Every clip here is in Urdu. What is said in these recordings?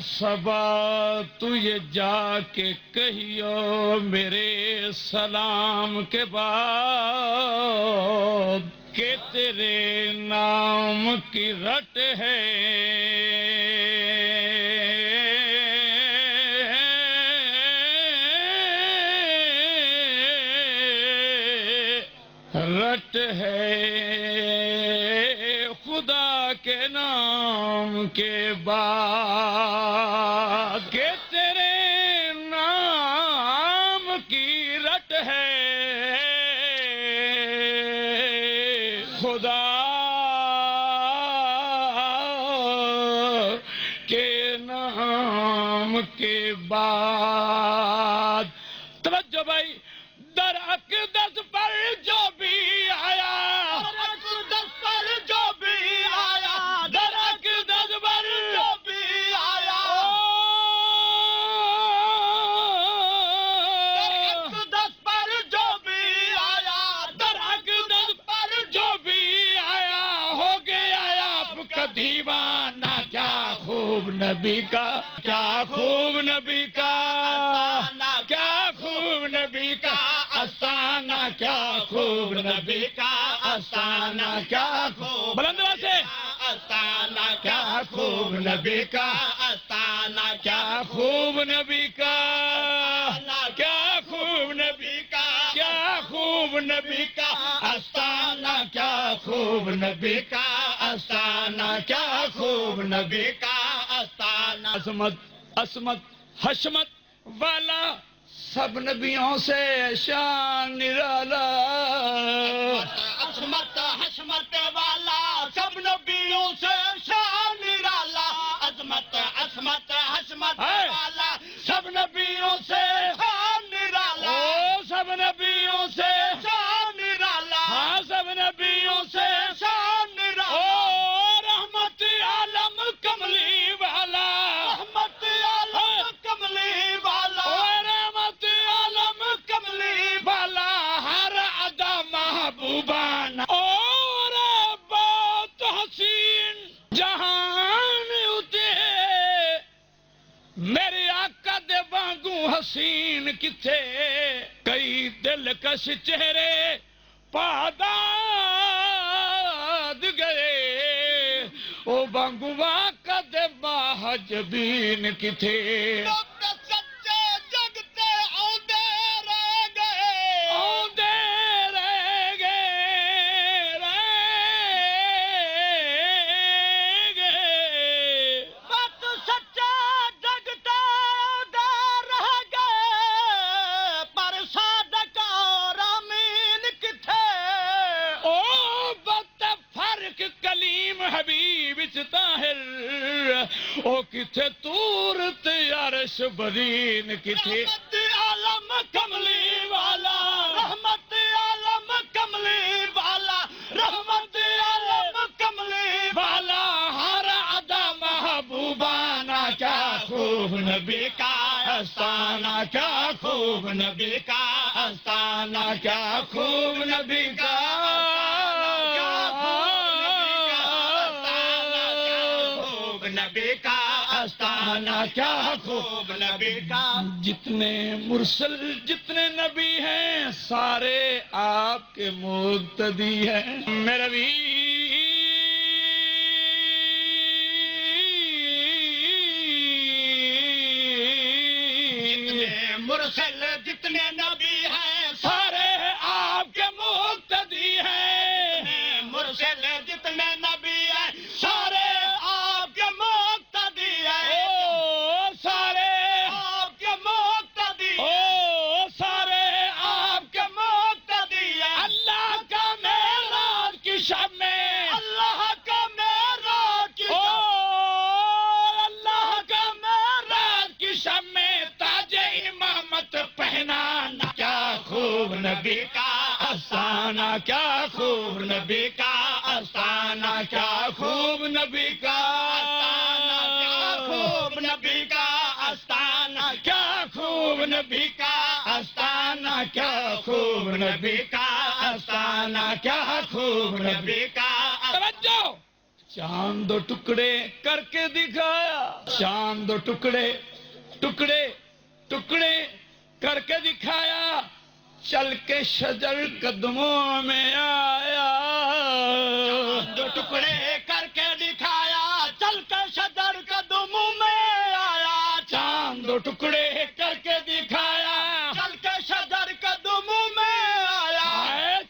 صبا تو یہ جا کے کہیو میرے سلام کے بعد کہ تیرے نام کی رٹ ہے رٹ ہے خدا کے نام کے بعد کہ تیرے نام کی رٹ ہے خدا کے نام کے بعد توجہ بھائی در اقدس پر جو بھی آیا در اقدس پر جو بھی آیا در اقدس پر جو بھی آیا در اقدس پر جو بھی آیا در اقدس پر جو بھی آیا ہو گیا آپ کا دیوانہ کیا خوب نبی کا کیا خوب نبی کا کیا خوب نبی کا آستانہ کیا خوب نبی کا آستانہ کیا خوب بلند سے آستانہ کیا خوب نبی کا آستانہ کیا خوب نبی کا کیا خوب نبی کا کیا خوب نبی کا آستانہ کیا خوب نبی کا آستانہ کیا خوب نبی کا آستانہ عظمت عصمت حشمت والا سب نبیوں سے شان نرالا عظمت حشمت والا سب نبیوں سے شان نرالا عظمت عصمت حشمت والا سب نبیوں سے شان نرالا سب نبیوں سے شان نرالا ہاں سب نبیوں سے شان نرالا رحمت عالم کملی والا رحمت عالم کملی والا اور بہت حسین جہان اتے میرے آقا دے وانگوں حسین کتھے کئی دلکش چہرے پاداد گئے او وانگوں آقا دے محجبین کتھے او کتھے تور تیارش برین کتھے رحمت عالم کملی والا رحمت عالم کملی والا رحمت عالم کملی والا ہر ادا محبوبانہ کیا خوب نبی کا آستانہ کیا خوب نبی کا آستانہ کیا خوب نبی کا آستانہ کیا خوب نبی کا جتنے مرسل جتنے نبی ہیں سارے آپ کے مقتدی ہیں میرے بھی جتنے مرسل جتنے نبی ہیں سارے آپ کے مقتدی ہیں مرسل جتنے نبی ہیں سارے نبی کا آستانہ کیا خوب نبی کا آستانہ کیا خوب نبی کا خوب نبی کا آستانہ کیا خوب نبی کا آستانہ کیا خوب نبی کا آستانہ کیا خوب نبی کا توجہ چاند دو ٹکڑے کر کے دکھایا، چاند دو ٹکڑے ٹکڑے ٹکڑے کر کے دکھایا، چل کے شجر قدموں میں آیا، چاند دو ٹکڑے کر کے دکھایا، چل کے شجر قدموں میں آیا، چاند دو ٹکڑے کر کے دکھایا، چل کے شجر قدموں میں آیا،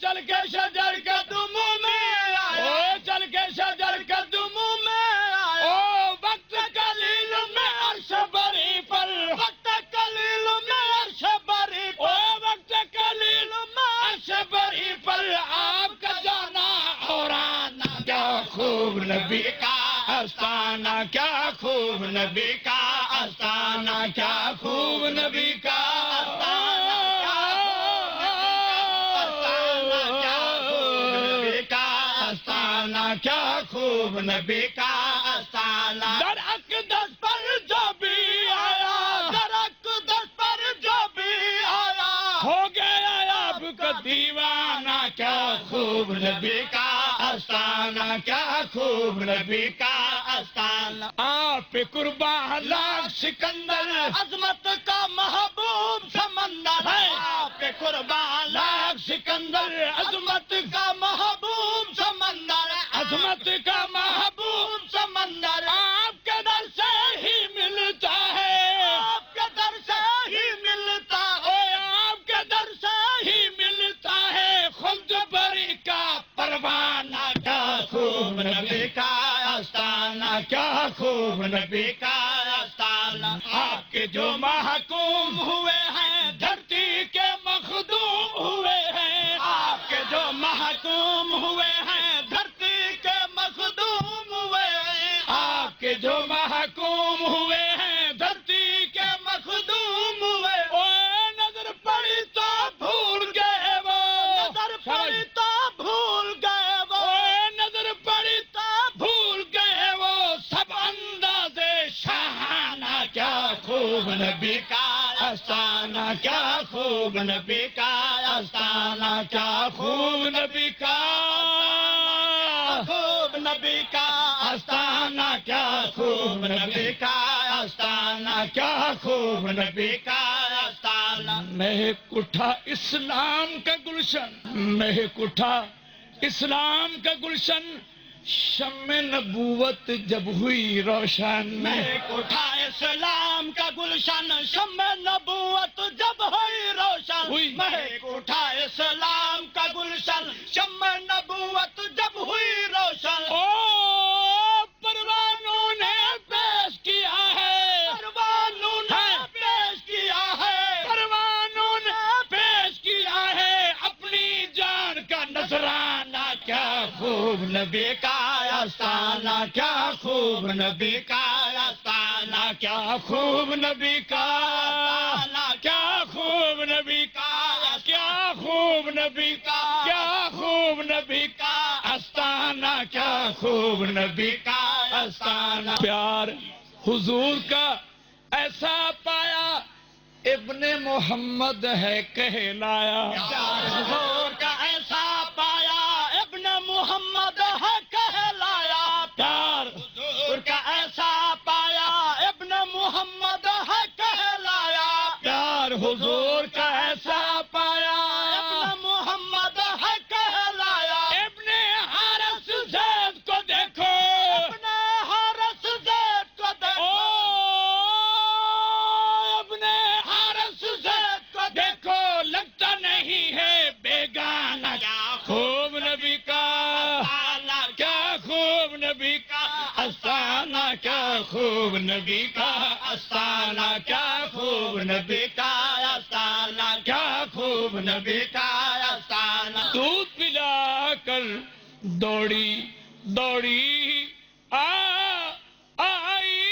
چل کے شجر قدموں میں آیا، او چل کے شجر قدموں میں آیا، او وقت قلیل میں عرش بری پر، وقت قلیل میں عرش بری او پر، وقت قلیل میں عرش بری پر آپ کا جانا اور آنا، کیا خوب نبی کا آستانہ، کیا خوب نبی کا آستانہ، کیا خوب نبی کا آستانہ، کیا خوب نبی کا آستانہ، در اقدس پر جو بھی آیا، در اقدس پر جو بھی آیا، ہو گیا آپ کا دیوانہ، کیا خوب نبی کا آستانہ، کیا خوب نبی کا آستانہ، آپ پہ قربان لاکھ سکندر، عظمت کا محبوب سمندر ہے، آپ پہ قربان لاکھ سکندر، عظمت کا محبوب سمندر ہے، عظمت کا محبوب سمندر، آپ کے در سے ہی ملتا ہے، آپ کے در سے ہی ملتا ہے، آپ کے در سے ہی ملتا ہے، خلد بری کا پروانہ، کیا خوب نبی کا آستانہ، کیا خوب نبی کا آستانہ، آپ کے جو محکوم ہوئے ہیں دھرتی کے مخدوم ہوئے ہیں، آپ کے جو محکوم ہوئے ہیں دھرتی کے مخدوم ہوئے ہیں، آپ کے جو محکوم ہوئے ہیں دھرتی کے مخدوم ہوئے، او نظر پڑی تو بھول گئے وہ، نظر پڑی تو بھول گئے وہ، او نظر پڑی تو بھول گئے وہ، سب اندازے شاہانہ، کیا خوب نبی کا آستانہ، کیا خوب نبی کا آستانہ، کیا خوب نبی کا خوب نبی کا آستانہ، کیا خوب نبی کا آستانہ، کیا خوب نبی کا آستانہ، مہک اٹھا اسلام کا گلشن، مہک اٹھا اسلام کا گلشن، شمع نبوت جب ہوئی روشن، مہک اٹھا اسلام کا گلشن، شمع نبوت جب ہوئی روشن، ہوئی، مہک اٹھا اسلام کا گلشن، شمع نبوت جب ہوئی روشن، او پروانوں نے پیش کیا ہے، پروانوں نے پیش کیا ہے، پروانوں نے پیش کیا ہے اپنی جان کا نذرانہ، کیا خوب نبی کا آستانہ، کیا خوب نبی کا آستانہ، کیا خوب نبی کا آستانہ، کیا خوب نبی کا، کیا خوب نبی کا، کیا خوب نبی کا آستانہ، کیا خوب نبی کا آستانہ، پیار حضور کا ایسا پایا ابن محمد ہے کہلایا، حضور کا ایسا پایا ابن محمد ہے کہلایا، پیار حضور کا ایسا پایا ابن محمد ہے کہلایا، پیار حضور کا ایسا پایا ابن محمد ہے کہلایا، ابن حارث زید کو دیکھو، ابن حارث زید کو دیکھو، ابن حارث زید کو دیکھو، لگتا نہیں ہے بیگانہ، کیا خوب نبی کا آستانہ، کیا خوب نبی کا آستانہ، کیا خوب نبی کا آستانہ، کیا خوب نبی کا آستانہ، کیا خوب نبی کا آستانہ، دودھ پلا کر دوڑی دوڑی آئی، آئی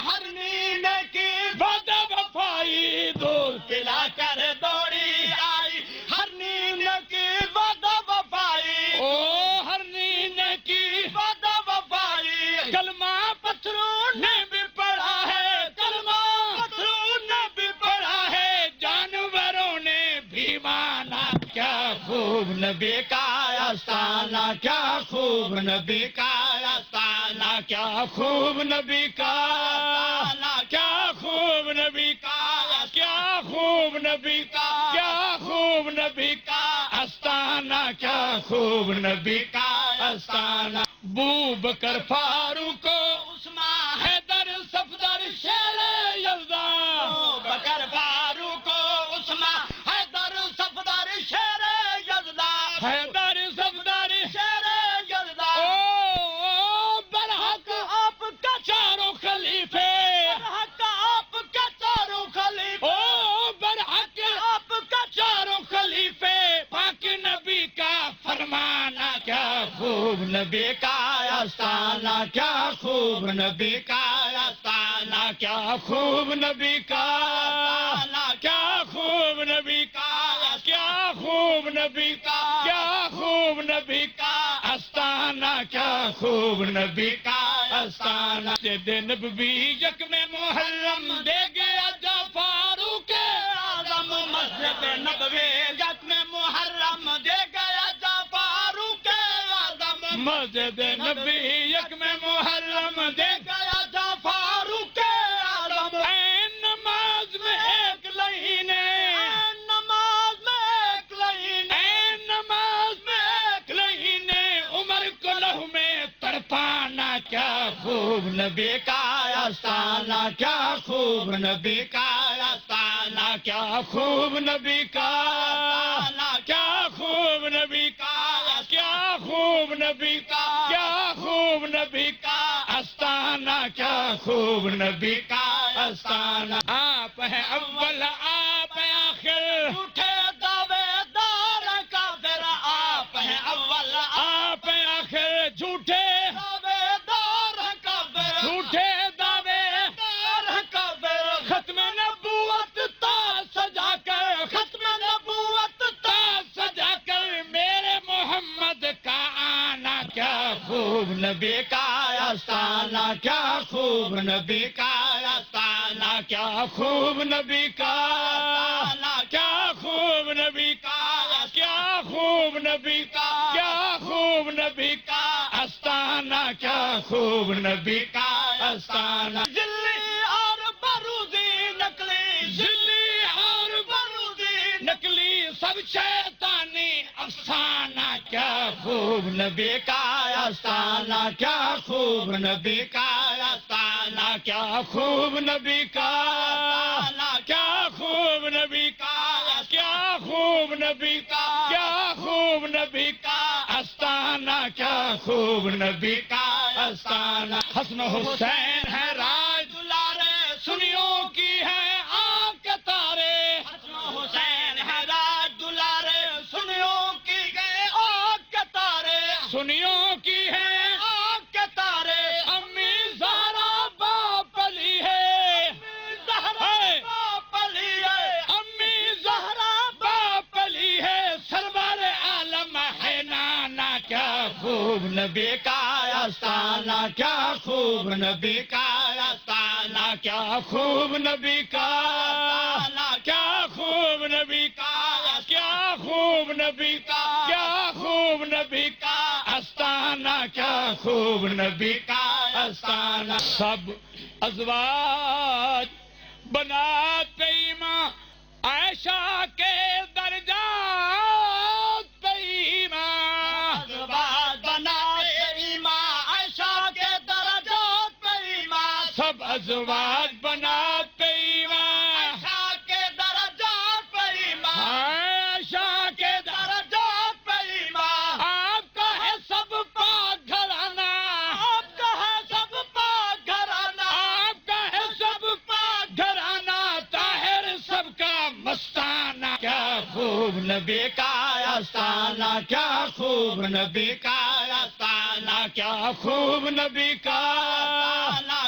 ہر نیند کی وعدہ وفائی دودھ پلا کر دوڑی آئی، ہر نیند کی وعدہ وفائی، او ہر نیند کی وعدہ وفائی، کلمہ پتھروں نے بھی پڑھا ہے، کلمہ پتھروں نے بھی پڑھا ہے، جانوروں نے بھی نبی کا آستانہ کیا خوب نبی کا آستانہ کیا خوب نبی کا کیا خوب نبی کا کیا خوب نبی کا کیا خوب نبی کا آستانہ کیا خوب نبی کا آستانہ بو بکر فاروق عثمان حیدر صفدر شیر یزداں بکر فاروق عثمان حیدر صفدر شیر یزداں حیدر صفدر شیر یزداں او برحق آپ کا چاروں خلیفے حق آپ کا چاروں خلیفہ او برحق آپ کا چاروں خلیفے پاک نبی کا فرمانا کیا خوب نبی کا آستانہ کیا خوب نبی کا آستانہ کیا خوب نبی کا کیا خوب نبی کا کیا خوب نبی کا کیا خوب نبی کا آستانہ کیا خوب نبی کا آستانہ دن نبوی یکم محرم دے گیا جا فاروق اعظم مسجد نبوی یکم محرم دے گیا جا فاروق اعظم مسجد نبی یکم محرم دے گیا جا فاروق اعظم اے نماز میں ایک لہینے نماز میں ایک لائن اے نماز میں ایک لہینے عمر کو لہو میں تڑپانا کیا خوب نبی کا آستانہ کیا خوب نبی کا آستانہ کیا خوب نبی کا کیا خوب نبی کا کیا خوب نبی کا کیا خوب نبی کا آستانہ کیا خوب نبی کا آستانہ آپ ہیں اول آپ ہیں آخر جھوٹے دعوے دار کا پھر آپ ہیں اول آپ ہیں آخر جھوٹے دعوے دار کا پھر جھوٹے دعوے دار کا پھر ختم نبوت تا سجا کر ختم نبوت تا سجا کر میرے محمد کا آنا کیا خوب نبی کا آستانہ کیا خوب نبی کا آستانہ کیا خوب نبی کا کیا خوب نبی کا کیا خوب نبی کا کیا خوب نبی کا آستانہ کیا خوب نبی کا آستانہ ذلی اور بروزی نکلی ذلی اور بروزی نکلی سب شیطانی افسانہ کیا خوب نبی کا آستانہ کیا خوب نبی کا آستانہ کیا خوب نبی کا کیا خوب نبی کا کیا خوب نبی کا کیا خوب نبی کا آستانہ کیا خوب نبی کا آستانہ حسن حسین ہے راج دلارے سنیوں کی ہے آنکھ کے تارے حسن حسین ہے راج دلارے سنیوں کی گئے آنکھ کے تارے سنیوں کی ہے آنکھ کے تارے امی زہرا باپ علی ہے باپ علی ہے امی زہرا باپ علی ہے سرور عالم ہے نانا کیا خوب نبی کا آستانہ کیا خوب نبی کا آستانہ کیا خوب نبی کا کیا خوب نبی کا کیا خوب نبی کا کیا خوب نبی کا آستانہ کیا خوب نبی کا آستانہ سب ازواج بناتے ایمان عائشہ کے درجات پہ ایمان ازواج بناتے ایمان عائشہ کے درجات پہ ایمان سب ازواج بناتے ایمان عائشہ کے درجات پہ ایمان عائشہ کے درجات پہ ایمان آپ کا ہے سب پاک گھرانہ آپ کا ہے سب پاک گھرانہ آپ کا ہے سب پاک گھرانہ طاہر سب کا مستانہ کیا خوب نبی کا آستانہ کیا خوب نبی کا آستانہ کیا خوب نبی کا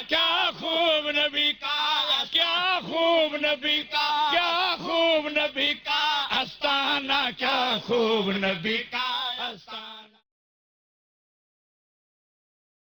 کیا خوب نبی کا کیا خوب نبی کا کیا خوب نبی کا آستانہ کیا خوب نبی کا